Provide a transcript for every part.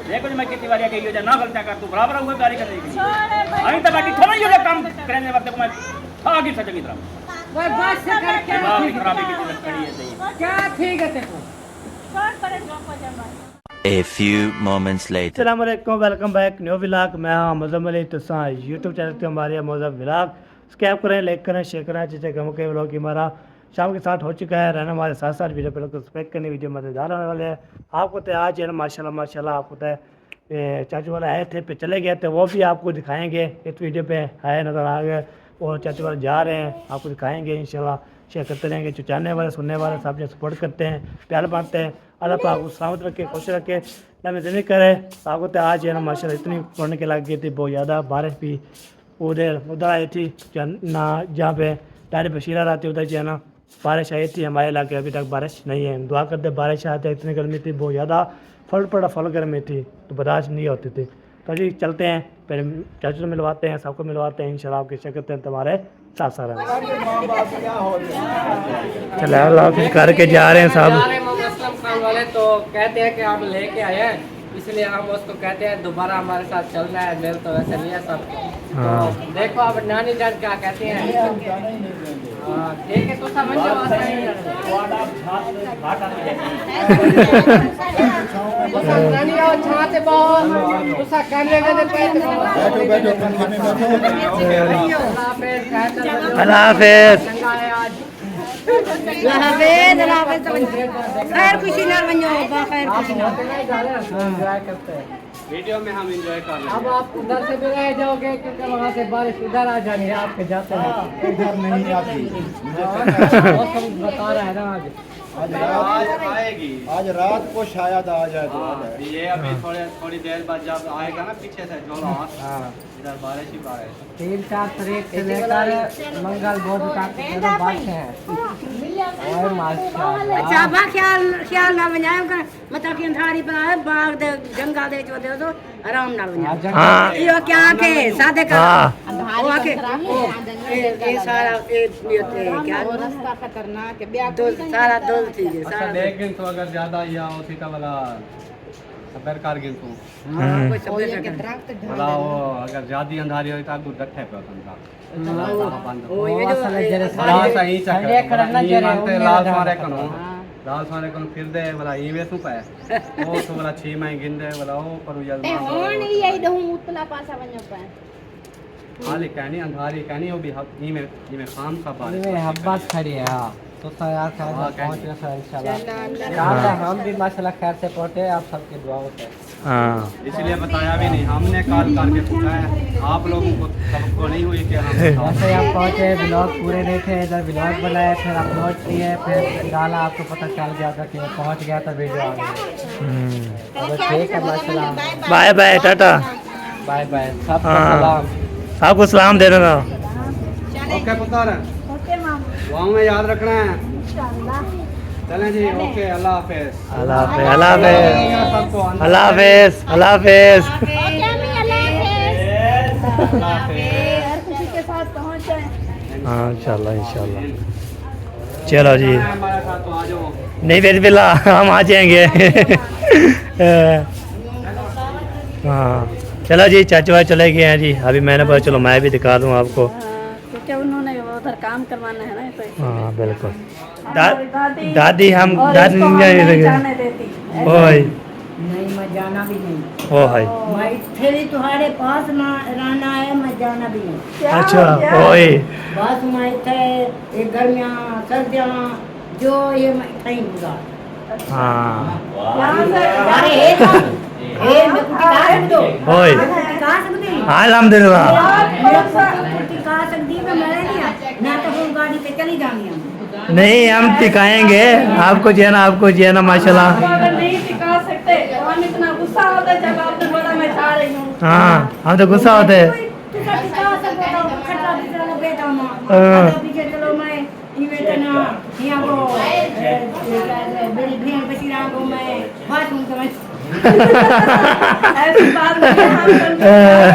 देखो मैं कितनी बार कही हो ना गलतियां कर तू बराबर हुए गाड़ी करने की अभी तो बाकी थोड़ा ही काम करने वक्त को मैं था की सचंगी तरह वो बस से करके दिमाग की खराबी की लकड़ी है सही क्या ठीक है तेको छोड़ पड़े ड्रॉप हो जाए A few moments later. अस्सलाम वालेकुम, वेलकम बैक न्यू व्लॉग। मैं हाँ मौजम अली तुसा यूट्यूब चैनल पे हमारे मौजम व्लॉग सब्सक्राइब करें, लाइक करें, शेयर करें। जैसे गम के व्लॉग हमारा शाम के साथ हो चुका है। रहना हमारे साथ साथ वीडियो पर सब्सक्राइब करने वीडियो मज़ेदार होने वाले हैं। आपको तो आज है ना माशाल्लाह आपको तो चाचू वाले आए थे पे चले गए थे, वो भी आपको दिखाएंगे। इस वीडियो पे आए नज़र आ गए और चाचू वाले जा रहे हैं, आपको दिखाएंगे इंशाल्लाह। शेयर करते रहेंगे, जो चाहने वाले सुनने वाले सब जो सपोर्ट करते हैं, प्यार बांटते हैं। अल्लाह पाक को सलामत रखे, खुश रखे, लम्बी ज़िंदगी करे। आपको तो आज है ना माशाल्लाह इतनी पड़ने के लग गई थी, बहुत ज़्यादा बारिश भी उधर आई थी ना, जहाँ पे डायरी बशीरा रहती उधर जो है ना बारिश आई थी। हमारे इलाके अभी तक बारिश नहीं है, दुआ करते बारिश आते। इतनी गर्मी थी, बहुत ज़्यादा फल गर्मी थी, तो बर्दाश्त नहीं होती थी। तो जी चलते हैं, फिर चाचू से मिलवाते हैं, सबको मिलवाते हैं इंशाल्लाह। आपकी शिरकत हैं तुम्हारे साथ सारा चला कुछ करके जा रहे हैं साहब। खान वाले तो कहते हैं कि आप लेके आए हैं, इसलिए हम उसको कहते हैं दोबारा हमारे साथ चलना है। मेल तो वैसे नहीं है सब। तो देखो अब नानी जान क्या कहते हैं। ठीक है तो समझ जाओ नानी आओ छां से बहुत गुस्सा करने लगे बैठो बैठो पंखे में बैठो। अल्लाह हाफिज़। खैर खुशी ना बनो खैर खुशी ना वीडियो में हम एंजॉय कर रहे हैं। अब आप उधर से भी रह जाओगे क्योंकि वहाँ से बारिश इधर आ जानी है आपके जाते हैं। इधर नहीं आती। मौसम बता रहा है ना आज आएगी, आज रात को शायद आ जाए तो आ हाँ, जाए। ये अभी थोड़ी देर बाद जब आएगा ना पीछे से जो इधर बारिश ही बारिश। 3-4 तारीख से लेकर मंगल बुध तक बारिश है। और माशाल्लाह चाबा ख्याल ना बनाए कर मतलब कि अंधारी पर आए बाग दे जंगल दे जो दे तो आराम ना बना। हाँ यो क्या के सादे का हाँ। वो आके ये सारा ये क्या रास्ता खतरनाक है दो सारा दो चीज है अच्छा सारा देख गिन तो अगर ज्यादा या होती तो वाला सबर कार गिन तो कोई सब और ये दे के दरख्त वाला वो अगर ज्यादा अंधारी होती तो आगू रखे पे तंदा ओ ये जो लाल सही ठंडे करना चक्कर जरे मानते लाल मारे कनो लाल मारे कनो फिर दे वाला ईवे तू पे वो तो वाला 6 महीने गिन दे वाला वो करू या ए होन ये दहू उतला पासा वञो पे खाली कहनी अंधारी कहनी वो भी ईमे खाम का बारिश ये हब्बास खड़ी है। हाँ तो यार हाँ, पहुँच गए इंशाल्लाह। हम भी माशाल्लाह खैर से पहुँचे, आप सबकी दुआओं से। हाँ इसलिए बताया भी नहीं, हमने कॉल करके पूछा है आप लोगों को, सबको नहीं हुई कि हम वैसे हम पहुँचे, ब्लॉग पूरे नहीं थे, इधर ब्लॉग बनाए, फिर अपलोड किए, फिर डाला, आपको पता चल गया था कि पहुँच गया था वीडियो आ गया। तो ठीक है माशाल्लाह, bye bye tata bye bye, सबको हाँ। सलाम। आपको सलाम दे देना। ओके पुत्र ओके माम वहाँ में याद रखना है। चलें जी, ओके अल्लाह हाफिज़। अल्लाह हाफिज़। अल्लाह हाफिज़। सबको अल्लाह हाफिज़। अल्लाह हाफिज़। ओके अम्मी अल्लाह हाफिज़ हर खुशी के साथ पहुंचे। हाँ इंशाल्लाह चलो जी। हमारे साथ तो आ जाओ। नहीं फिर बिल्ला हम आ जाएंगे। हाँ चलो जी, चाचू भाई चले गए हैं जी। अभी मैंने बोला चलो मैं भी दिखा दूँ आपको। क्योंकि उन्होंने उधर काम करवाना है ना तो हाँ बिल्कुल। दादी हम दादी नहीं जाने देती ओए नहीं मैं जाना भी नहीं। ओ भाई मैं फिर तुम्हारे पास ना रहना है, मैं जाना भी नहीं। अच्छा ओए बस मैं थे ये गर्मियाँ सर्दियाँ जो ये मैं कहीं गुजार। हाँ अरे ये मैं कुछ कहा सकती हूँ। ओए कहा सकती हूँ। हाँ अल्हम्दुलिल्लाह। कुछ कहा सकती हूँ मैं नहीं ना तो हम गाड़ी पे चली जानी हम। नहीं हम दिखाएंगे आपको, जो है ना आपको जो है ना माशाल्लाह। अगर नहीं सिखा सकते तो हम इतना गुस्सा होता है जब आपने बोला मैं जा रही हूँ। हाँ हम तो गुस्सा होते हैं। पीछे चलो मैं यहाँ को मेरी बहन बची रहा को मैं बात हूँ समझ। ऐसी बात नहीं है, हम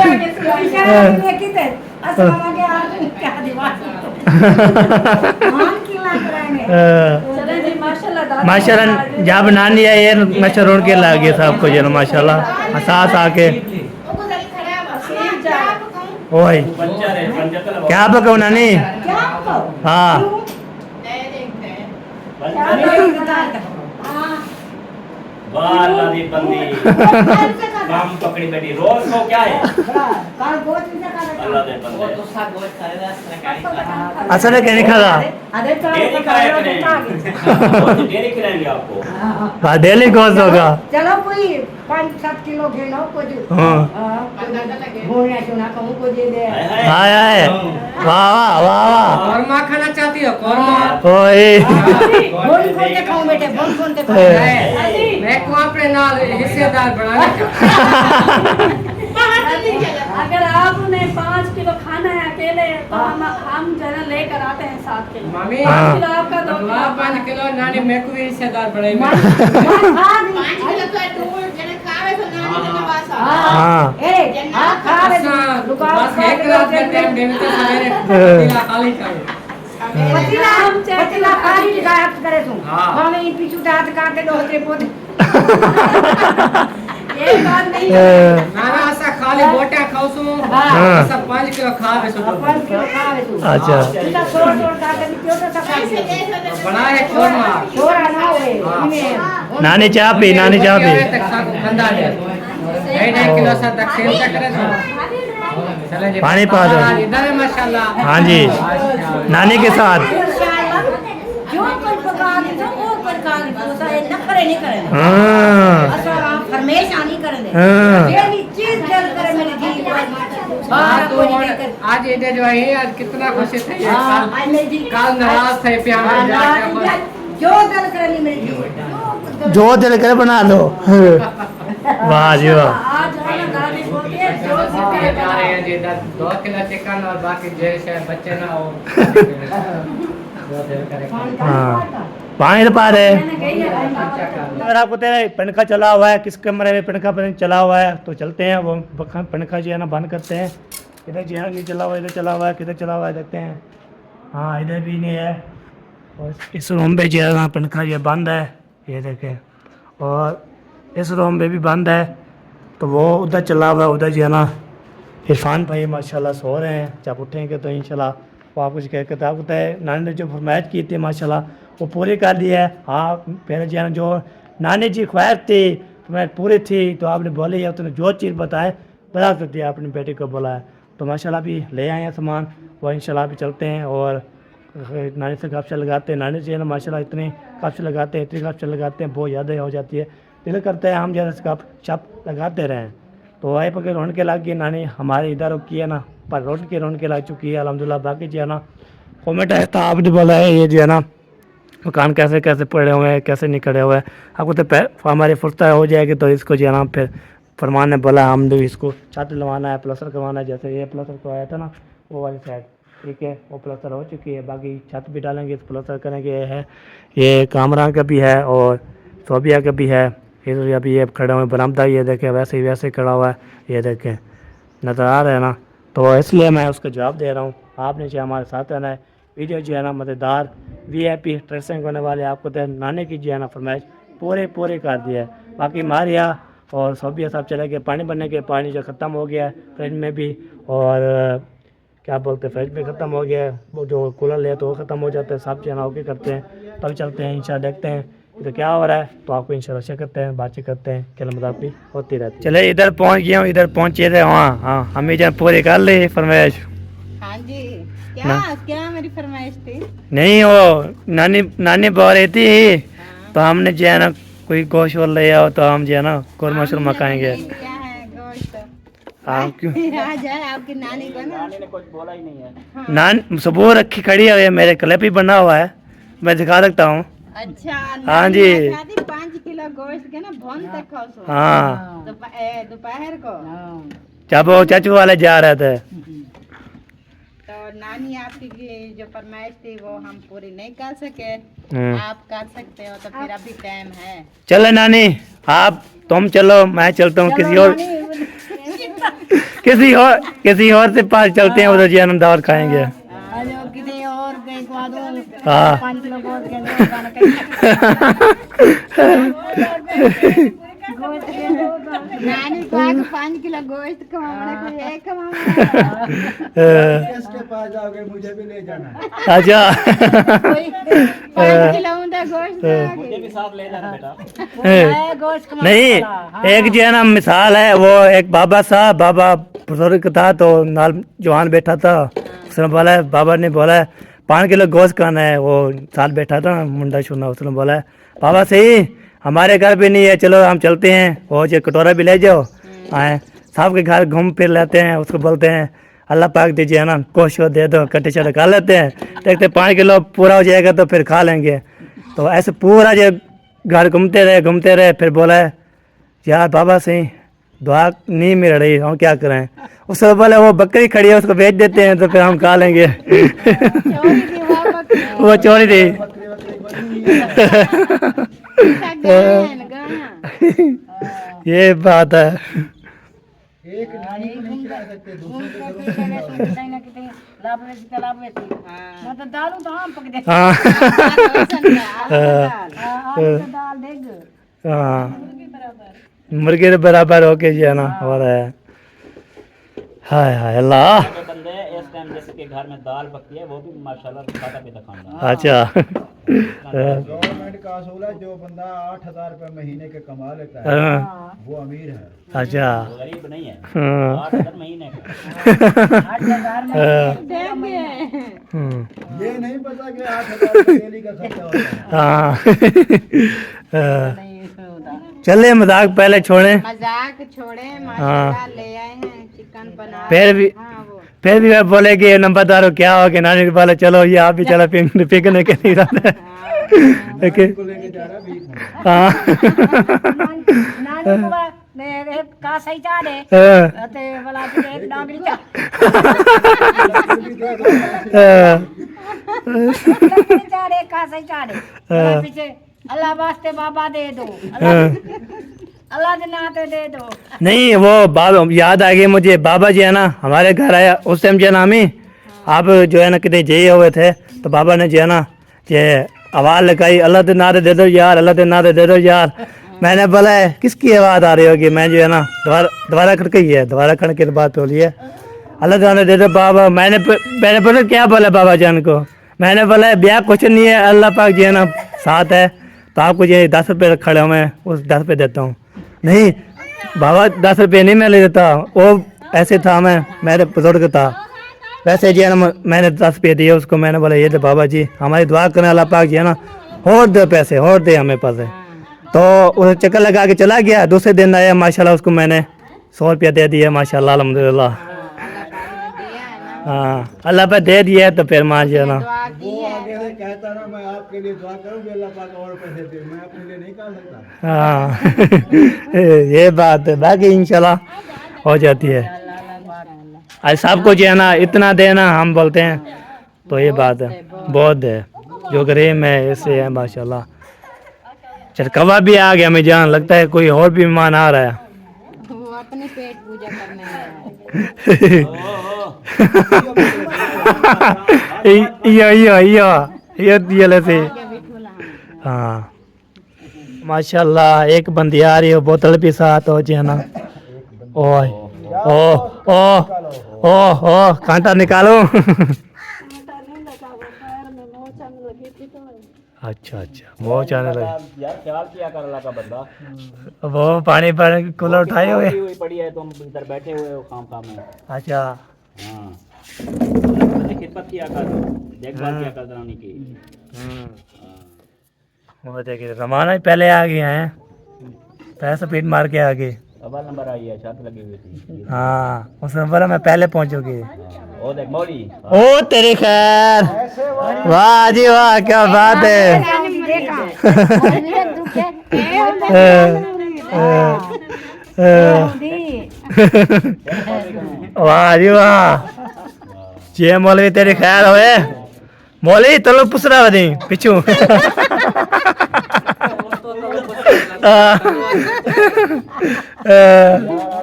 आगे सुनाएंगे। कितने असलम के आप क्या दीवार हम क्यों ना कराएंगे। चले जी माशाल्लाह माशाल्लाह जब नानी आई है मच्छर उड़ के लग गया सबको जो माशाल्लाह साथ आके ओए क्या पकाओ नानी हाँ वाह अल्लाह दी बंदी काम पकड़ी बैठी रोज को क्या है अल्लाह दे बंदे असल है क्या नहीं खा डेली खिलाए करें डेली खिलाएंगे आपको रहा डेली गोश्त होगा चलो कोई 5-7 किलो घेनो कुछ हाँ भूना चुना कहूँ को दे दे हाय हाय वाह वाह वाह वाह कौरमा खाना चाहती हो कौरमा ओए बोल खोल के खाऊं बेटे बोल खोल के खाऊं मैं को अपने नाल हिस्सेदार बनाने का अगर आप उन्हें 5 किलो खाना है अकेले तो हम जो है लेकर आते हैं 7 किलो मामी 5 किलो आपका 2 किलो 5 किलो नानी मैं को भी हिस्सेदार बनाई हाँ ए हां खा ले दुकान बस एक रात में टाइम देने तो सवेरे पतीला खाली चाहिए पतीला खाली गायब करे तू हाँ। हमें पीछू दांत काटे दोहते पोते ये बात नहीं नाना ऐसा खाली बोटा खाओ सो हाँ। ऐसा 5 किलो खावे सो अपन क्यों खावे तू अच्छा इतना छोड़ काटे भी क्यों तो सका बना है कौरमा छोड़ा ना होए हाँ। इमे नानी चाह पी नानी चाह पी तक साथ खंदा है 2.5 किलो सा दक्षिण तक करे तो चले जी पानी पा दो। इधर है माशाल्लाह हाँ जी नानी के साथ जो कोई पकान जो वो पकान तो सारे नखरे नहीं करे हाँ असा फरमाइश आनी करे दे हाँ। ये चीज जल करे मेरी धी को हाँ तो आज इधर जो है आज कितना खुशी थे हां आज मेरी धी काल नाराज थे प्यार जाके जो जल करे मेरी धी जो दिल करे बना लो वाह जी वाह आज जो है ना दादी बोलती है जो जा सीखे रहे हैं जी 2 किलो चिकन और बाकी जैसे बच्चे ना हो हाँ पानी तो पा रहे मैंने कही है अगर आपको तेरा पंखा चला हुआ है किस कमरे में पंखा चला हुआ है तो चलते हैं वो पंखा जो है ना बंद करते हैं इधर जो है नहीं चला हुआ इधर चला हुआ है किधर चला हुआ है देखते हैं हाँ इधर भी नहीं है और इस रूम पे जो है ना पंखा ये बंद है ये देखें और इस रूम पे भी बंद है तो वो उधर चला हुआ है उधर जो है ना इरफान भाई माशाल्लाह सो रहे हैं जब उठेंगे तो इंशाल्लाह वो आपको जो कहते आपको तय नानी ने जो फरमाइश की थी माशाल्लाह वो पूरी कर दी है हाँ पहले जो है ना जो नानी जी ख्वाहिश थी फरमाइश पूरी थी तो आपने बोली है उसने जो चीज़ बता सकती है अपनी बेटी को बोला है तो माशाल्लाह भी ले आए हैं सामान वो इंशाल्लाह भी चलते हैं और नानी से काफ़ी लगाते हैं नानी जी है ना माशाल्लाह इतनी काफ़ी लगाते हैं इतनी काफ़ी लगाते हैं बहुत ज़्यादा हो जाती है दिल करता है हम ज़्यादा से काफ़ शप लगाते रहें तो वही पकड़ रौनक लग गई नानी हमारे इधर की है ना पर रौनक लग चुकी है अल्हम्दुलिल्लाह बाकी जो है ना कमेंट आया था आपने बोला है ये जो है ना मकान कैसे कैसे पड़े हुए हैं कैसे नहीं खड़े हुए हैं आपको तो हमारी फुर्सत हो जाएगी तो इसको जो है ना फिर फरमान ने बोला हम लोग इसको छत लवाना है प्लस्तर करवाना है जैसे ये प्लस्तर करवाया था ना वो वाली साइड ठीक है वो प्लस्तर हो चुकी है बाकी छत भी डालेंगे प्लस्तर करेंगे है ये कामरान का भी है और सोबिया का भी है इधर अभी ये खड़े हुए बरामदा ये देखें वैसे खड़ा हुआ है ये देखें नज़र आ रहा है ना तो इसलिए मैं उसका जवाब दे रहा हूँ आपने जो हमारे साथ रहना है वीडियो जो है ना मज़ेदार VIP ड्रेसिंग होने वाले आपको तो नाने की जो है ना फरमाइश पूरे कर दिया है बाकी मारिया और सोबिया साहब चले गए पानी बनने के पानी जो ख़त्म हो गया है फ्रिज में भी और क्या बोलते हैं फ्रिज में ख़त्म हो गया है वो जो कूलर ले तो वो ख़त्म हो जाता है सब जो है ना ओके करते हैं तब चलते हैं इंशाल्लाह देखते हैं इधर क्या हो रहा है तो आपको इंशाल्लाह शेयर करते हैं बातचीत करते हैं कलम भी होती रहती है चले इधर पहुंच गया हूँ इधर पहुंचे थे वहाँ हाँ हमें जब पूरी कर ली फरमाइश हाँ जी क्या मेरी फरमाइश थी नहीं वो नानी बोल रही थी तो हमने जो है ना कोई गोश्त वोल ले आओ तो हम जो है ना कौरमा शुरमा खाएंगे क्या है गोश्त हाँ क्यों आ जाए आपकी नानी को ना नानी ने कुछ बोला ही नहीं है नान सुबह रखी खड़ी है मेरे क्लिप ही बना हुआ है मैं दिखा सकता हूँ अच्छा हाँ जी 5 किलो गोश्त के ना भोन तक खाओ सो हाँ दोपहर को जब वो चाचू वाले जा रहे थे तो नानी आपकी जो फरमाइश थी वो हम पूरी नहीं कर सके आप कर सकते हो तो फिर अभी टाइम है चलो नानी आप तुम चलो मैं चलता हूँ किसी और से पास चलते हैं उधर जी दावत खाएंगे किसी और के हाँ 5 किलो गोश्त के दो गाना कहीं गोश्त के दो नानी को 5 किलो गोश्त कमाना कोई एक कमाना किसके पास जाओगे मुझे भी ले जाना अच्छा 5 किलो उनका गोश्त मुझे भी साथ ले जाना बेटा। गोश्त कमा नहीं एक जो है ना मिसाल है, वो एक बाबा साहब बाबा बुजुर्ग था तो नाल जवान बैठा था, उसने बोला बाबा ने बोला 5 किलो गोश्त खाना है, वो साथ बैठा था मुंडा छूना, उसने बोला बाबा सही हमारे घर भी नहीं है, चलो हम चलते हैं, वो जो कटोरा भी ले जाओ आए साहब के घर घूम फिर लेते हैं, उसको बोलते हैं अल्लाह पाक दीजिए ना गोश्त दे दो, कट्टे चटे खा लेते हैं, देखते 5 किलो पूरा हो जाएगा तो फिर खा लेंगे। तो ऐसे पूरा जो घर घूमते रहे फिर बोला यार बाबा सही दुआ नहीं मिल रही, हम क्या करें, उसको बोले वो बकरी खड़ी है उसको बेच देते हैं तो फिर हम खा लेंगे वो चोरी थी ये बात है। एक नानी को नहीं खिला सकते दूसरे के घरों में मैं तो दालू तो हम पक दे हाँ दाल देग हाँ मुर्गे के बराबर होके जो है ना हो रहा है। हाय हाय अल्लाह। के बंदे इस टाइम जैसे कि घर में दाल पकती है वो भी माशाल्लाह खाता पीता खाना। अच्छा गवर्नमेंट का असूल है जो बंदा 8,000 रुपए महीने के कमा लेता है हाँ, वो अमीर है। अच्छा वो गरीब नहीं है, हाँ 8,000 महीने का। 8,000 में ये नहीं पता कि 8,000 रुपए डेली का खर्चा होता है। हाँ चले मजाक पहले छोड़े, मजाक छोड़े माशाल्लाह ले आए हैं चिकन बना फिर भी मैं बोले कि नंबरदार क्या हो कि नानी के बोले चलो ये आप भी चलो पिकने के नहीं रहते को लेके जा रहा है बीच में। हाँ नानी को ने का सही चा दे हाँ, ते वाला एक डांगरी चा चा दे का सही चा दे पीछे अल्लाह वास्ते बाबा दे दो अल्लाह के नाते दे दो। नहीं वो बाबा याद आ गई मुझे, बाबा जी है ना हमारे घर आया उस टाइम जो है ना हमें आप जो है ना कितने जय हुए थे तो बाबा ने जो है ना ये आवाज़ लगाई अल्लाह के नाते दे दो यार, अल्लाह के नाते दे दो यार। मैंने बोला किसकी आवाज़ आ रही होगी, मैं जो है ना दोबारा खड़की है, दोबारा खड़के बात बोली है अल्लाह के नाते दे दो बाबा। मैंने बोला क्या बोला बाबा जान को, मैंने बोला ब्याह कुछ नहीं है अल्लाह पाक जो है ना साथ है तो आपको ये 10 रुपये खड़े हो मैं उस 10 रुपये देता हूँ। नहीं बाबा 10 रुपये नहीं मैं ले देता, वो ऐसे था मेरे बुजुर्ग था वैसे जो है ना मैंने 10 रुपये दिए उसको, मैंने बोला ये तो बाबा जी हमारी दुआ करने अल्लाह पाक जी है ना और दे पैसे और दे हमें पैसे। तो उसे चक्कर लगा के चला गया, दूसरे दिन आया माशाल्लाह उसको मैंने 100 रुपया दे दिया माशाल्लाह अल्हम्दुलिल्लाह। हाँ अल्लाह पे दे दिया तो फिर माँ जी है ना वो आगे से कहता ना मैं आपके लिए दुआ करूँगी अल्लाह पाक और पैसे दे, मैं अपने लिए नहीं कर सकता। हाँ ये बात है, बाकी इंशाल्लाह हो जाती है। आज सबको जो है ना इतना देना हम बोलते हैं तो ये बात है बहुत है, जो गरीब है ऐसे है माशाल्लाह। चरकवा भी आ गया, हमें जान लगता है कोई और भी मेहमान आ रहा है। वो अपने पेट पूजा करने आया है। ये लेते हाँ माशाल्लाह। एक बंदी आ रही है बोतल भी साथ हो जी है ना। ओह ओह ओह ओह ओह कांटा निकालो। अच्छा अच्छा बहुत आने लगे यार, ख्याल किया कर अल्लाह का बंदा। वो पानी पर कूलर उठाए हुए हुई पड़ी है, तुम इधर बैठे हुए हो काम में। अच्छा हाँ खिदमत किया कर, देखभाल किया कर दरानी की। वो देखिए रमाना ही पहले आ गए हैं, पैसा पीट मार के आ गए। अव्वल नंबर आई है, छत लगी हुई थी। हाँ उसने बोला मैं पहले पहुंचूंगी। ओ देख मौली, ओ तेरी खैर, वाह जी वाह क्या बात है। वाह जी वाह जे मौलवी तेरी खैर होए। मौलवी तलो पुसरा वदी पिछू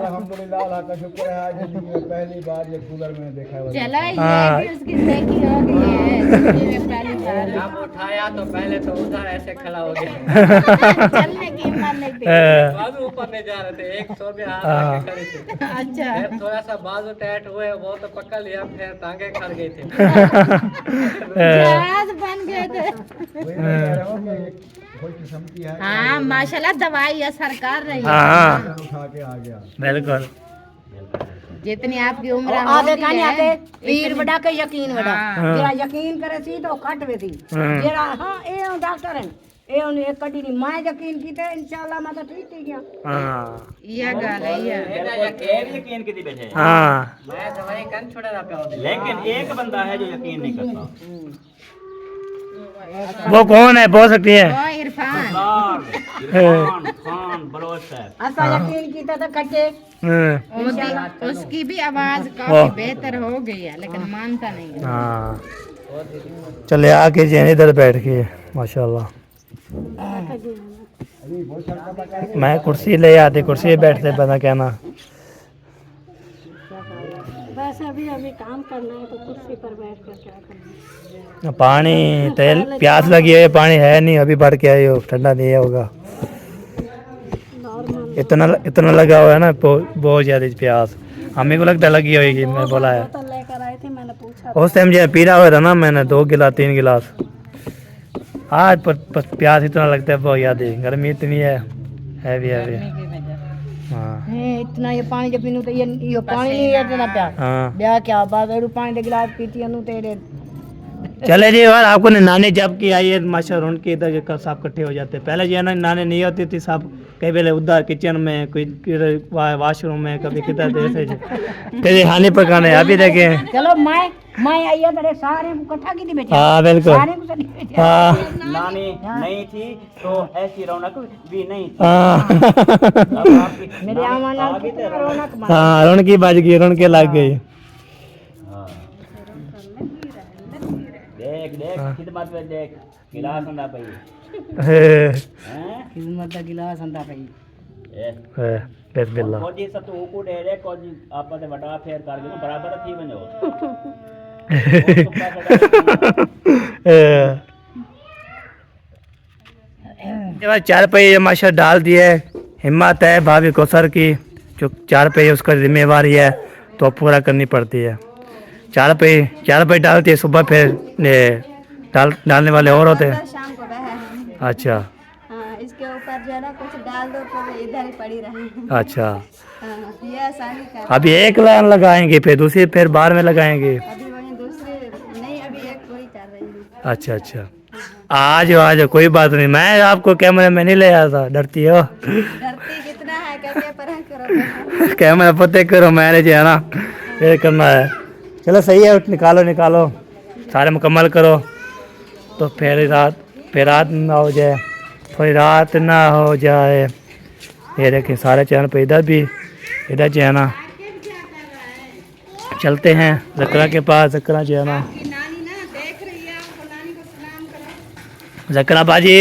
अल्हम्दुलिल्लाह, अल्लाह का शुक्र है आज जिंदगी में पहली बार ये कूलर मैंने देखा है। चलो हाँ। ये भी उसकी नेकी हो गई है जिंदगी में पहली बार। जब उठाया तो पहले तो उधर ऐसे खड़ा हो गया, चलने की हिम्मत नहीं थी। बाजू ऊपर नहीं जा रहे थे, एक सौ में हाथ रख के खड़े थे। अच्छा फिर थोड़ा सा बाजू टाइट हुए, वो तो पकड़ लिया, फिर टांगे खड़ गए थे। जहाज बन गए थे। वही मैं कह रहा हूँ कि एक कोई किस्म की है। हाँ माशाल्लाह दवाई असर कर रही है। हाँ उठा के आ गया। बिल्कुल। जितनी आपकी उम्र आधे होती काने है, आते पीर बड़ा के यकीन बड़ा हाँ। जेरा यकीन करे सी तो कट वे सी जेरा हां ए डॉक्टर है ए उन्हें एक कड़ी नहीं मैं यकीन कीते इंशाल्लाह मैं तो ठीक ही गया। हाँ ये गल है ये। यकीन की बैठे हैं। हाँ मैं दवाई कन छोड़ा ना पे लेकिन एक बंदा है जो यकीन नहीं करता। वो कौन है बोल सकती है? ओ इरफान इरफान खान बलोच साहब। ऐसा यकीन कीता तो कटे उसकी भी आवाज वाह। काफी बेहतर हो गई है लेकिन मानता नहीं है। हाँ चले आके जैन इधर बैठ के माशाल्लाह। मैं कुर्सी ले आती, कुर्सी पे बैठते पता कहना। बस अभी काम करना है तो कुर्सी पर बैठ कर क्या करना। पानी तेल प्यास लगी है, पानी है नहीं, अभी भर के आई हो, ठंडा नहीं होगा। इतना लगा हुआ है ना, बहुत ज्यादा प्यास। हमें को लगता लगी होगी, मैं बोला है। बोतल लेकर आए थे, मैंने पूछा उस टाइम जो पी रहा हुआ था ना मैंने 2 गिलास 3 गिलास। आज पर प्यास इतना लगता है बहुत ज्यादा, गर्मी इतनी है भी हाँ इतना ये पानी जब पीनू तो ये पानी नहीं है इतना प्यार हाँ ब्याह क्या बात है पानी के गिलास पीती है तेरे। चले जी यार, आपको नानी जब की आई है माशा उनके इधर के सब इकट्ठे हो जाते हैं। पहले जो है ना नानी नहीं होती थी, सब कई पहले उधर किचन में, कोई वॉशरूम में, कभी किधर ऐसे कभी खाने पकाने। अभी देखे चलो मैं आई है तेरे सारे इकट्ठा की नहीं बैठे। हाँ बिल्कुल सारे को नहीं बैठे। हाँ नानी नहीं थी तो ऐसी रौनक भी नहीं थी। हाँ अब आपकी मेरे नानी आमा आ नाल गई कितना तो रौनक मार। हाँ रौनकी बज गई, रौनके लग गई। देख देख खिदमत में देख गिलास अंदा पई है हैं किस्मत का गिलास अंदा पई बिस्मिल्लाह। कोजी सब तो को दे रे कोजी आपा ते वडा फेर कर गयो बराबर थी वञो। ये बार 4 रुपये माशा डाल दिए। हिम्मत है भाभी कौसर की, जो 4 रुपये उसका जिम्मेवारी है तो पूरा करनी पड़ती है। 4 रुपये डालती है सुबह, फिर डालने वाले और होते हैं। शाम को बहे। अच्छा हाँ इसके ऊपर जो है ना कुछ डाल दो तो इधर ही पड़ी रहे। अच्छा हाँ ये आसानी कर। अभी एक लाइन लगाएंगे, फिर दूसरी फिर बाद में लगाएंगे। अभी वहीं दूसरे नहीं अभी एक कोई कर रही हूँ। अच्छा अच्छा आज कोई बात नहीं, मैं आपको कैमरे में नहीं ले आया था। डरती हो? धरती कितना है कैसे पर करो। कैमरा पते करो, मैंने जो है ना ये करना है। चलो सही है, निकालो सारे मुकम्मल करो तो फिर रात ना हो जाए, थोड़ी रात ना हो जाए। ये देखिए सारे चैनल पे इधर जो है ना चलते हैं जकरा के पास। जकरा जो है ना जकरा बाजी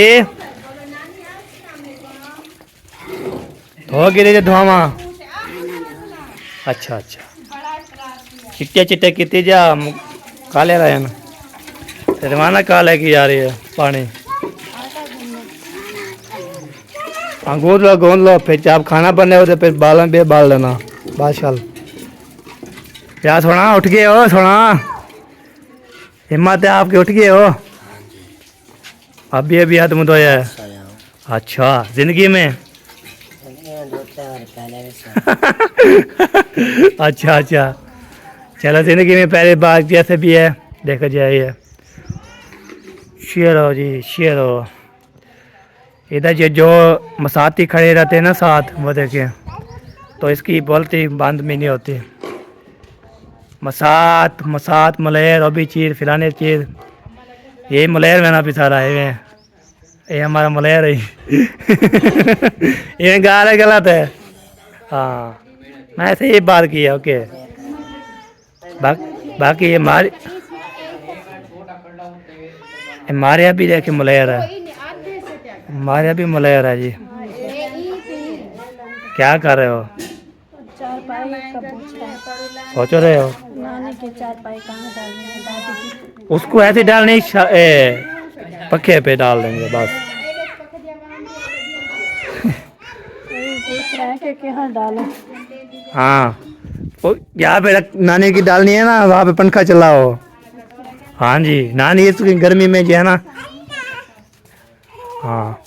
हो गिरी धुआं। अच्छा चिट्टे कितने जा काले रहे ना रवाना काले की जा रही है पानी। हाँ गूंद लो फिर आप खाना बनने हो तो फिर बालन भी बाल लेना बादशाह। यार सोना उठ गए हो, सोना हिम्मत है आपके, उठ गए हो? अभी हाथ मुँह धोया है? अच्छा जिंदगी में अच्छा चलो जिंदगी में पहले बात जैसे भी है देखा जाइए। शेरो जी शेरो। इधर जो मसाती खड़े रहते हैं ना साथ, वो देखिए तो इसकी बोलती बंद में नहीं होती। मसात मलेर और भी चीज़ फिलाने चीज़, ये मलेर में ना भी सारा है, ये हमारा मलेर है। ये गाल गलत है। हाँ मैं ऐसे ही बात की है। ओके बाकी ये हमारे यहाँ भी देखिए मलेर है, हमारे यहाँ भी मलेर है जी। क्या कर रहे हो? चारपाई का पूछा है। सोच रहे हो नानी की चारपाई कहाँ डालनी है दादी की? उसको ऐसे डालनी पक्के पे डाल देंगे बस। वही पूछ रहे हैं कि कहाँ डालें। हाँ वो यहाँ पे नानी की डालनी है ना, वहाँ पे पंखा चलाओ। हाँ जी नानी इस गर्मी में जो है ना। हाँ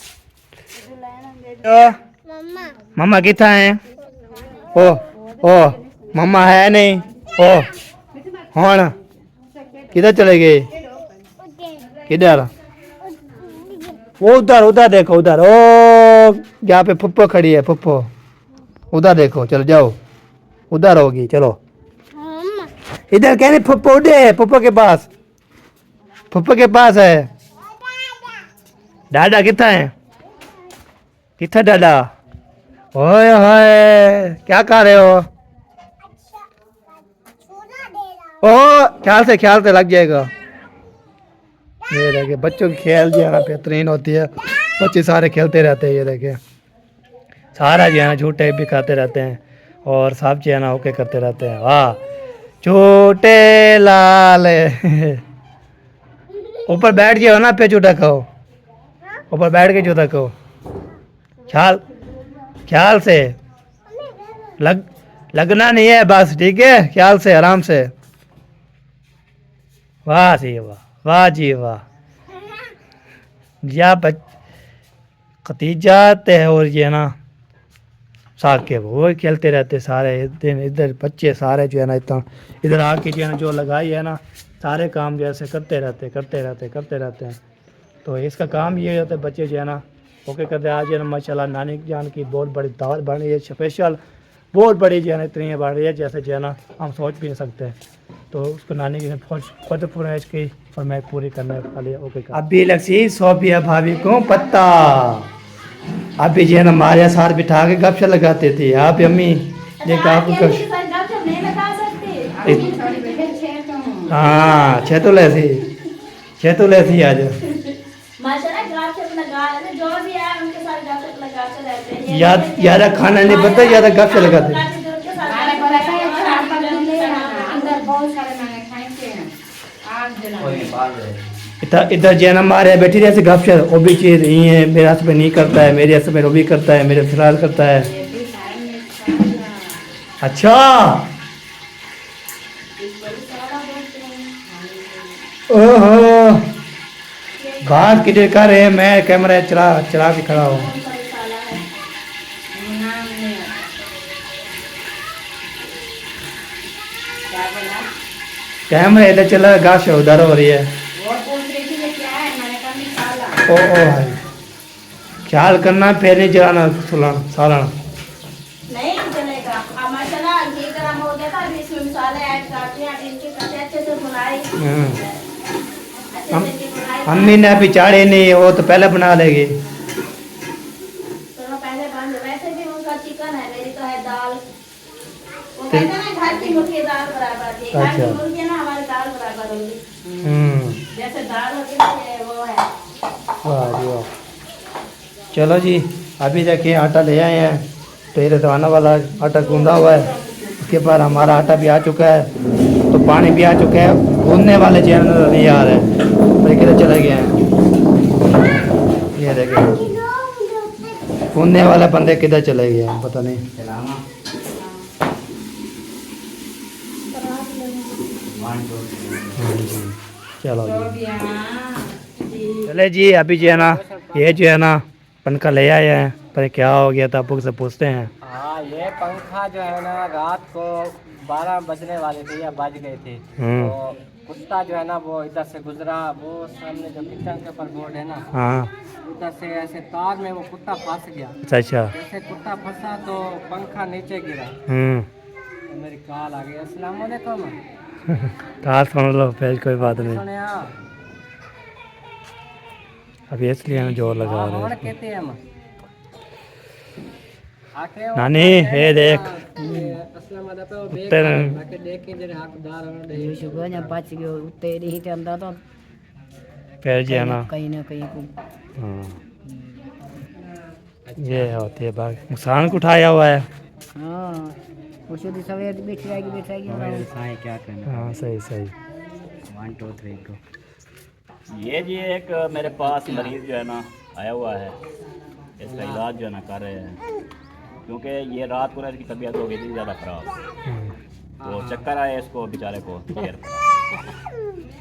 मम्मा कितना है? ओ मम्मा है नहीं। ओ हाँ किधर चले गए? किधर? वो उधर उधर देखो उधर। ओ यहाँ पे फुप्पो खड़ी है, फुप्पो उधर देखो। चलो जाओ उधर होगी। चलो इधर कह रही फुप्पो उधे, फुप्पो के पास, फुप्पो के पास है। दादा कितना है? कितना दादा? ओए होए क्या कर रहे हो? ओ ख्याल से लग जाएगा। ये देखिए बच्चों की खेल जो है ना बेहतरीन होती है। बच्चे सारे खेलते रहते हैं। ये देखिए सारा जो है ना झूठे भी खाते रहते हैं और सब जो है ना ओके करते रहते हैं। वाह छोटे लाल। ऊपर बैठ जाओ ना पे झूठा खाओ। ऊपर बैठ के झूठा खाओ। ख्याल से लगना नहीं है बस, ठीक है? ख्याल से आराम से। वाह जी वाह, वाह जी वाह। या खतीजा है और ये ना साके वो खेलते रहते सारे दिन। इधर बच्चे सारे जो है ना इतना इधर आके जो है ना जो लगाई है ना सारे काम जैसे करते रहते हैं। तो इसका काम ये होता है बच्चे जो है ना ओके करते। आज है ना माशाल्लाह नानी जान की बहुत बड़ी दावत बन रही है, स्पेशल बहुत बड़ी जो है ना इतनी बढ़ रही है जैसे जो है ना हम सोच भी नहीं सकते। तो उसको नानी की खुद फरमाइश की और मैं पूरी करने वाली ओके। अभी लक्ष्मी सौंपिया भाभी को पत्ता। अभी जो है ना हमारे साथ बिठा के गपशप लगाते थे। आप अम्मी देखो आपको हाँ छेतुल ऐसी आज यादा खाना नहीं बनता, यादा गपशप लगाते। इधर जैन हमारे बैठी रहे गपशप। वो भी चीज यही है, मेरे हस्बैंड नहीं करता है, मेरे हस्बैंड वो भी करता है, मेरे फिलहाल करता है। अच्छा ओहो बात किधर कर रहे हैं? मैं कैमरा चला के खड़ा हूँ। कैमरा इधर चला, गाश उधर हो रही है। ओ भाई ख्याल करना, फिर नहीं चलाना सालाना। नहीं चलेगा। मसाला घी गरम हो गया था, अभी इसमें मसाले ऐड करते हैं। अभी इनके साथ अच्छे से भुनाई। अम्मी ने अभी चाड़े नहीं, वो तो पहले बना लेगी। तो पहले बन वैसे भी उनका चिकन है, मेरी तो है दाल। वो कहते हैं ना घर की मुर्गी दाल बराबर है। घर की मुर्गी है ना हमारी दाल बराबर होगी। जैसे दाल होगी ना वो है। वाह जी वाह। चलो जी अभी देखिए आटा ले आए हैं। तो ये तो आने वाला आटा गूंदा हुआ है। उसके बाद हमारा आटा भी आ चुका है, तो पानी भी आ चुका है। गूंदने वाले चैनल नहीं आ रहे हैं, तो किधर चले गए हैं? ये देखिए गूंदने वाले बंदे किधर चले गए हैं पता नहीं। चलो जी चले जी अभी जो है ना ये जो है ना पंखा ले आए हैं, पर क्या हो गया था आपको से पूछते हैं। हाँ ये पंखा जो है ना रात को 12 बजने वाले थे या बज गए थे। तो कुत्ता जो है ना वो इधर से गुजरा, वो सामने जो किचन के ऊपर बोर्ड है ना, हाँ उधर से ऐसे तार में वो कुत्ता फंस गया। अच्छा जैसे कुत्ता फंसा तो पंखा नीचे गिरा। तो मेरी कॉल आ गई, अस्सलाम वालेकुम। तार सुन लो फिर कोई बात नहीं। अभी इसलिए हम जोर लगा रहे हैं। कहते हैं हम नानी ये देख फिर जो है ना कहीं ना कहीं हाँ ये होती है बाग नुकसान को उठाया हुआ है। हाँ उसे भी सवेर बैठ जाएगी क्या करना। हाँ सही सही। 1 2 3 go। ये जी एक मेरे पास मरीज जो है ना आया हुआ है, इसका इलाज जो है ना कर रहे हैं, क्योंकि ये रात को ना इसकी तबीयत हो गई थी ज़्यादा ख़राब, तो चक्कर आए इसको बेचारे को। फिर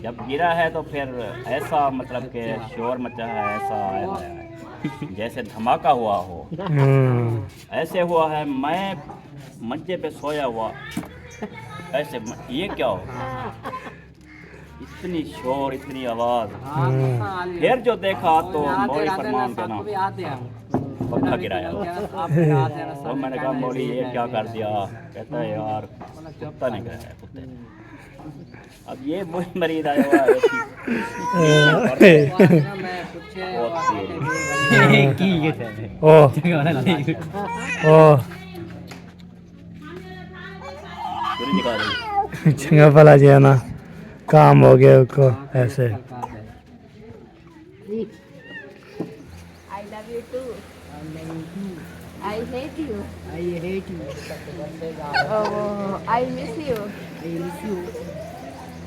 जब गिरा है तो फिर ऐसा मतलब कि शोर मचा है, ऐसा आया है जैसे धमाका हुआ हो, ऐसे हुआ है। मैं मंचे पे सोया हुआ ऐसे, ये क्या हो, इतनी शोर इतनी आवाज़। फिर जो देखा तो मौली फरमान का नाम पक्का गिराया और मैंने कहा मौली ये क्या कर दिया, कहता है यार कुत्ता ने गिराया, कुत्ते ने। अब ये वही मरीज आया हुआ है चंगा भला जी है ना, काम हो गया उसको ऐसे। I love you too. I hate you. Oh, I miss you.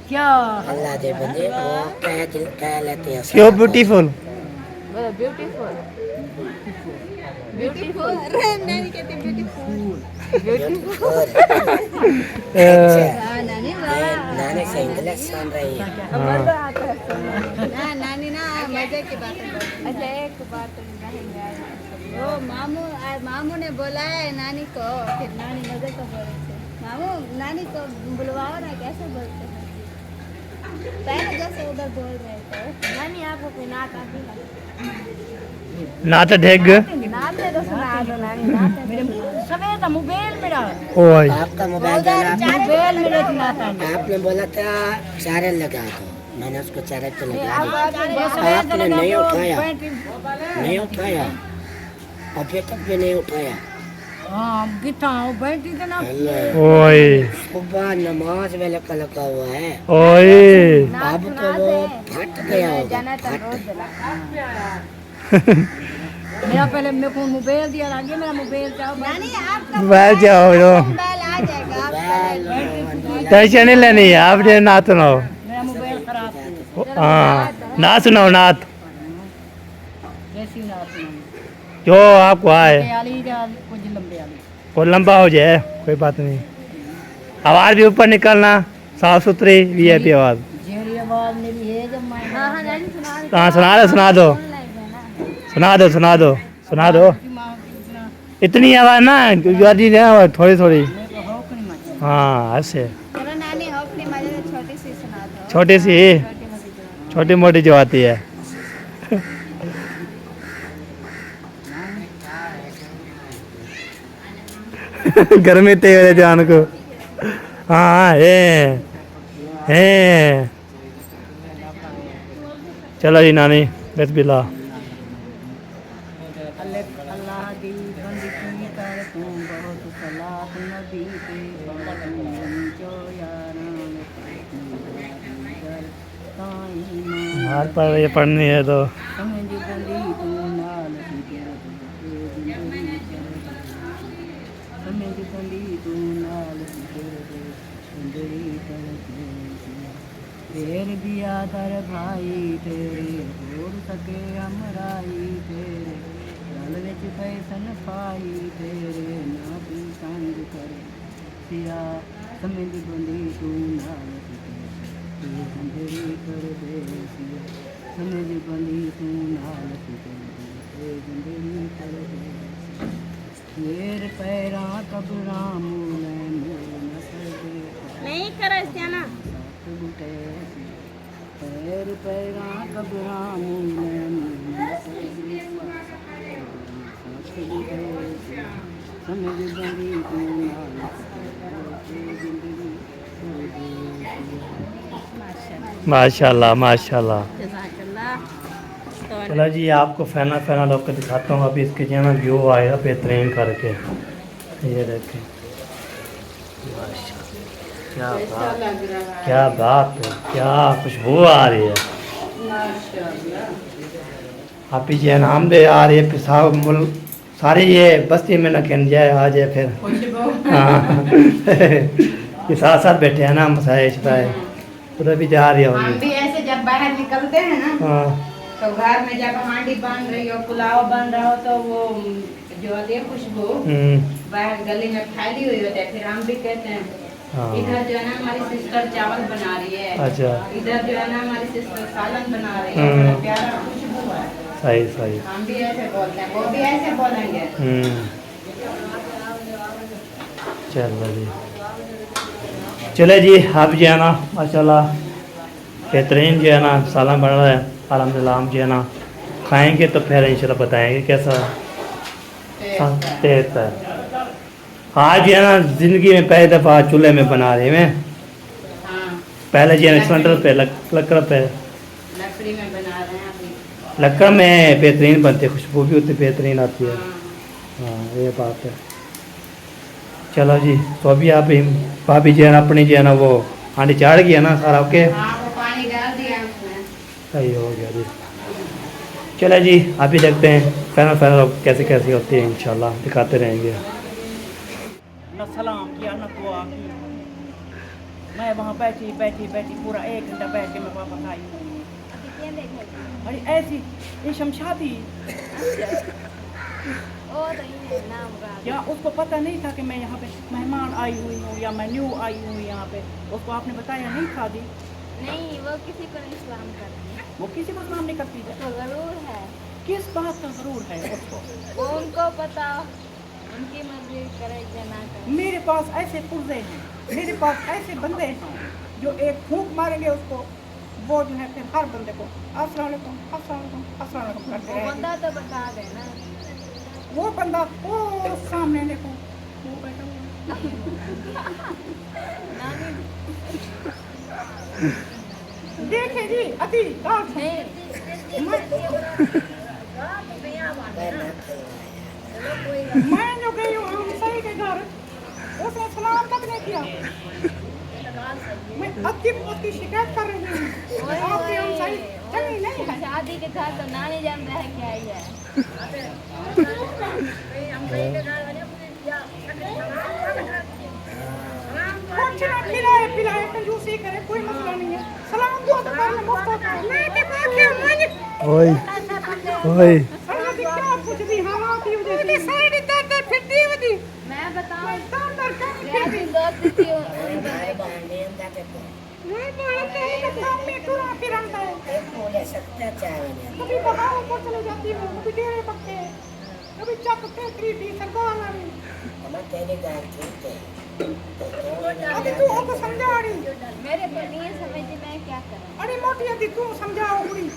क्या अल्लाह दे बंदे वो कह लेते हैं क्यों ब्यूटीफुल Well, beautiful. Beautiful. नहीं कहते ब्यूटीफुल। नानी से इंग्लिश सुन रही है। ना नानी ना मजे की बात है। अच्छा एक बात कहेंगे, वो मामू ने बोला है नानी को, फिर नानी मजे को बोल रहे थे। मामू नानी को बुलवाओ ना, कैसे बोलते हैं पहले जैसे उधर बोल रहे थे। नानी आपको कोई नाक आती है? नाच ढेग नाते तो सुना दो नानी, नाते सवेर का मोबाइल मेरा ओए आपका मोबाइल देना। मोबाइल मेरे चलाता है। आपने बोला था चारे लगा दो, मैंने उसको चारे पे लगा दिया। सवेर आपने नहीं उठाया, नहीं उठाया, अभी तक भी नहीं उठाया। हाँ गिटा बैठी तो ना ओए सुबह नमाज में लगा हुआ है। ओए अब तो वो फट गया होगा, मेरा पहले मेरे को मोबाइल दिया लागे, मेरा मोबाइल चाहो नानी आपका बैठ जाओ लो, मोबाइल आ जाएगा आपका। टेंशन नहीं लेनी है, आप जो नाच सुनाओ। मेरा मोबाइल खराब है। हाँ नाच सुनाओ, नाच जैसी ना जो आपको आए, आली कुछ लंबे आली वो लंबा हो जाए कोई बात नहीं। आवाज़ भी ऊपर निकलना, साफ सुथरी वीआईपी आवाज़। जेरी आवाज मेरी है जब मैं हाँ हाँ नानी सुना हाँ सुना दो, सुना दो, सुना दो, सुना दो, सुना दो। इतनी आवाज़ ना गुजराती ना, थोड़ी थोड़ी। हाँ ऐसे चलो नानी हो अपनी मजे से छोटी सी सुना दो। छोटी सी, छोटी मोटी जो आती है। गर्मी तेरे जान को। हाँ है चलो जी नानी बिस्मिल्लाह। अल्लाह दी बंदगी कर तू बहुत सलात नबी पे पढ़ जो यारां हार पर ये पढ़नी है तो समझ बंदी तू नाल समझ बंदी तू नाल तेर दिया दर भाई तेरे होर सके हमराई तेरे गल विच पैसन पाई तेरे ना तू संग करे सिया समझ बंदी तू नाल जिंदगी कर दे सिया समझ बंदी तू नाल जिंदगी कर दे मेरे पैरा कबरा मूले न सके नहीं करो इससे ना। पैर पैरा कबरा मूले समझ बंदी तू माशाल्लाह माशाल्लाह। जज़ाकल्लाह। तो चलो जी आपको फैना फैना लोग को दिखाता हूँ। अभी इसके जो है ना व्यू आएगा बेहतरीन करके, ये देखें क्या बात है, क्या खुशबू आ रही है। आप ये नाम दे आ रही है पिसाब सारे ये बस्ती में न कहन जाए आ जाए फिर हाँ ये साथ साथ बैठे हैं ना मसाए शताए उधर भी जा रही हम होगी भी ऐसे जब बाहर निकलते हैं ना हाँ तो घर में जब हांडी बन रही हो पुलाव बन रहा हो तो वो जो आती है खुशबू बाहर गली में फैली हुई होती है, फिर हम भी कहते हैं हाँ इधर जो है ना हमारी सिस्टर चावल बना रही है, अच्छा इधर जो है ना हमारी सिस्टर सालन बना रही है, बड़ा प्यारा खुशबू है। सही सही हम भी ऐसे बोलते हैं, वो भी ऐसे बोलेंगे। चलो जी चले जी आप जो है ना माशाल्लाह बेहतरीन जो है ना सालन बन रहा है अल्हम्दुलिल्लाह। हम जो है ना खाएंगे तो फिर इंशाल्लाह बताएंगे कैसा टेस्ट है। आज जो है ना ज़िंदगी में पहली दफ़ा चूल्हे में बना रहे हैं हाँ पहले जो है ना सिलेंडर पे लकड़ पे लकड़ी में बना रहे हैं अभी। लकड़ में बेहतरीन बनती है, खुशबू भी उतनी बेहतरीन आती है। हाँ हाँ ये बात है। चलो जी तो अभी आप भाभी जो है ना अपनी जो है ना वो हांडी चाड़ गया ना सारा ओके हाँ वो पानी डाल दिया उसमें। सही हो गया जी। चलो जी अभी देखते हैं फाइनल फाइनल कैसे कैसे होती है इंशाल्लाह दिखाते रहेंगे। न सलाम किया न दुआ की। मैं वहाँ बैठी बैठी बैठी पूरा 1 घंटा बैठ के मैं वापस आई। अभी क्या देखा अरे ऐसी ये शमशादी ओ तो ये नाम का या उसको पता नहीं था कि मैं यहाँ पे मेहमान आई हुई हूँ या मैं न्यू आई हूँ यहाँ पे, उसको आपने बताया नहीं था दी? नहीं, वो किसी को नहीं सलाम करती। वो किसी को सलाम नहीं करती है। तो जरूर है। किस बात का जरूर है उसको? वो उनको पता, उनकी मर्जी करे या ना करे। मेरे पास ऐसे पुर्जे हैं, मेरे पास ऐसे बंदे हैं जो एक फूंक मारेंगे उसको, वो जो है फिर हर बंदे को अस्सलाम वालेकुम अस्सलाम वालेकुम अस्सलाम वालेकुम करते वो रहेंगे। बंदा तो बता देना। वो बंदा वो सामने देखो वो बैठा हुआ नानी देखे जी अति मैं जो गई हूँ हम सही के घर, उसने सलाम तक नहीं किया। मैं अति की शिकायत कर रही हूँ। आपकी हम सही चंगी नहीं है। शादी के साथ तो नानी जान रह के आई है। कुछ ना खिलाए पिलाए कंजूसी करे कोई मसला नहीं है। सलाम दुआ तो करना मुफ्त होता है। मैं तो बाकी मन ओए ओए अरे क्या कुछ भी हालात ही वजह से साइड दर्द फिरती होती। मैं बताऊं दर्द का मैं दोस्त थी नहीं बोलते हैं कि काम में टूरा फिरता है। कभी बहाव पर चले जाती हूँ, कभी डेरे पकते हैं, कभी चकते क्रीटी सरकार वाली। अभी तू हमको समझा रही। मेरे को नहीं समझी मैं क्या करूं। अरे मोटी अभी तू समझाओ पूरी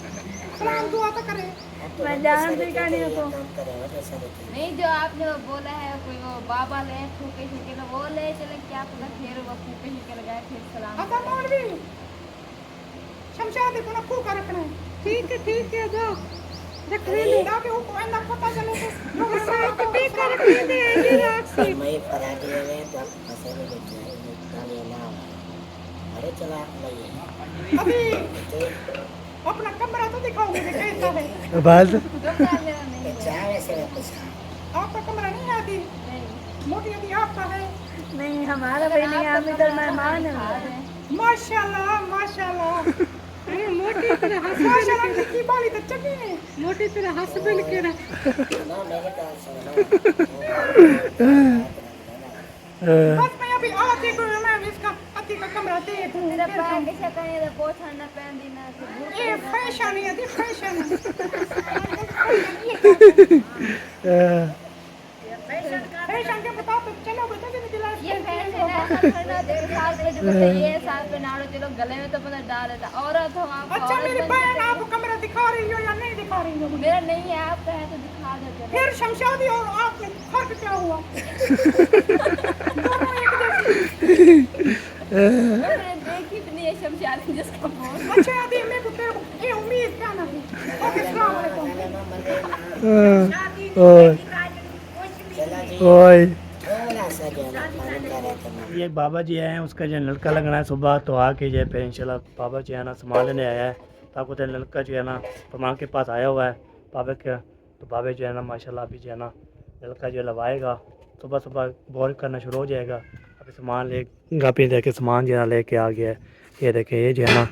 सलाम दुआ तो करे। मैं जानती नहीं हूँ नहीं जो आपने वो बोला है कोई वो बाबा ले फूके फूके ना वो ले चले क्या पता फिर वो फूके फूके लगाए फिर सलाम आता मौलवी शमशाद को ना फूका रखना है। ठीक है जाओ देख ले लो ना के ऊपर अंदर पता चले तो लोग साथ पे कर दे ये रात से मैं परा दिए गए तो फंसे में बैठे हैं ना। अरे चला नहीं अभी अपना कमरा तो दिखाओ मुझे कैसा है। बस चाहे से कुछ आपका कमरा नहीं आती मोटी अभी आपका है। नहीं हमारा भी नहीं हम इधर मेहमान है माशाल्लाह माशाल्लाह। अरे मोटी तेरे माशाल्लाह कितनी बाली तो चकी है। मोटी तेरे हस्बैंड के ना ना मेरे पास बस मैं अभी आती हूँ मैं इसका अति का कमरा देखूं। मेरा पैर कैसे कहीं तो पोछा ना पहन दी ना ये फैशन है ये फैशन फैशन के बता तो चलो बेटा जी दिला ये फैशन है करना देख साल पे जो ये साल पे नाड़ो चलो गले में तो पता डाल देता औरत हो आप। अच्छा मेरी बहन आप कमरा दिखा रही हो या नहीं दिखा रही हो? मेरा नहीं है आपका है तो दिखा देते। फिर शमशादी और आप में फर्क क्या हुआ? दोनों एक जैसे। मैंने देखी भी नहीं है शमशादी जिसका बोल। अच्छा अभी मैं तो तेरे को ये उम्मीद क्या नहीं। ओके अस्सलाम वालेकुम। ओए थोड़ा सा जो है पानी का रहता है। ये बाबा जी आए हैं उसका जो लड़का लगना है सुबह तो आके जो है फिर इंशाल्लाह बाबा जी है ना सामान लेने आया है। तो आपको तो लड़का जो है ना पमान के पास आया हुआ है बाबा के। तो बाबा जो है ना माशाल्लाह अभी जो है ना नलका जो लगाएगा सुबह सुबह बोर करना शुरू हो जाएगा। अभी सामान ले गापी देखे सामान जो है ना लेके आ गया है। ये देखे ये जो है ना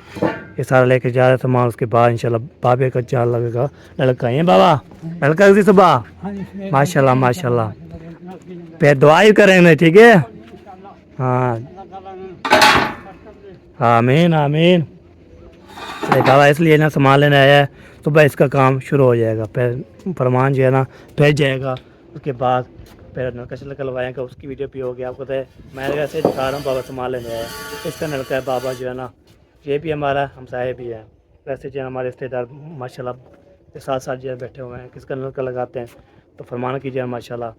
ये सारा लेके जा रहा है सामान। उसके बाद इंशाल्लाह बाबे का चाल लगेगा। नलका है बाबा नलका उसी सुबह माशाल्लाह माशाल्लाह। फिर दुआ ही करेंगे ठीक है। हाँ आमीन आमीन। बाबा इसलिए ना सामान लेने आया है। सुबह इसका काम शुरू हो जाएगा। फिर फरमान जो है ना भेज जाएगा। उसके बाद फिर नलका शलका लगवाएगा। उसकी वीडियो भी होगी आपको। तो मैं वैसे दिखा रहा हूँ बाबा सामान लेने आया है। इसका नलका है बाबा जो है ना ये भी हमारा हमसाया भी है। वैसे जो है हमारे रिश्तेदार माशाल्लाह के साथ साथ जो है बैठे हुए हैं। किसका नलका लगाते हैं तो फरमान कीजिए माशाल्लाह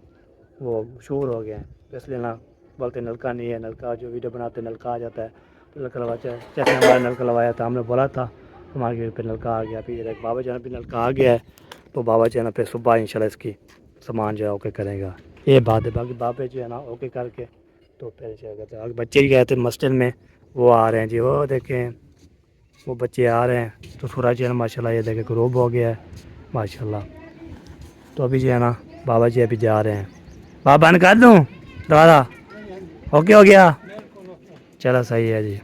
वो मशहूर हो गया है। तो इसलिए ना बोलते नलका नहीं है। नलका जो वीडियो बनाते हैं नलका आ जाता है तो नलका लगवाते हैं। जैसे हमारा नलका लगवाया था हमने बोला था हमारे पे नलका आ गया। फिर बाबा जो है भी नलका आ गया है तो बाबा जो है ना फिर सुबह इंशाल्लाह इसकी सामान जो है ओके करेगा। ये बात है। बाकी बाबे जो है ना ओके करके तो फिर जाएगा। आगे बच्चे भी गए थे मस्जिद में वो आ रहे हैं जी। वो देखें वो बच्चे आ रहे हैं तो सूरज जो है ना माशाल्लाह ये देखें ग्रूब हो गया है माशाल्लाह। तो अभी जो है ना बाबा जी अभी जा रहे हैं। बाबा बंद कर दूँ दोबारा ओके हो गया चलो सही है जी।